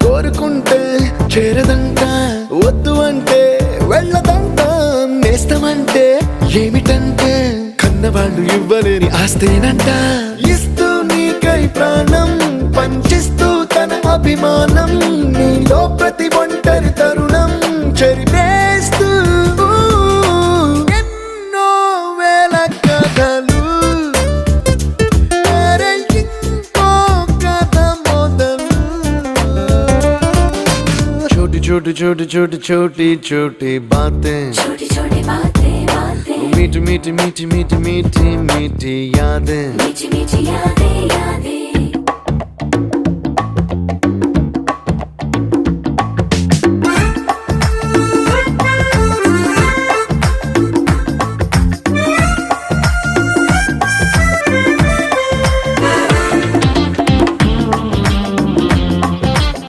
కోరుకుంటే చేరదంట, వద్దు అంటే వెళ్ళదంట, నేస్తమంటే ఏమిటంటే కన్నవాళ్ళు ఇవ్వలేని ఆస్తేనంట. ఇస్తూ నీకై ప్రాణం పంచిస్తూ తన అభిమానం, నీలో ప్రతి ఒంటరి తరుణం చెరిపేస్తూ ఎన్నో వేల కథలు. छोटी छोटी छोटी छोटी छोटी बातें, छोटी छोटी बातें बातें, मीठी मीठी मीठी मीठी मीठी मीठी यादें, मीठी मीठी यादें यादें.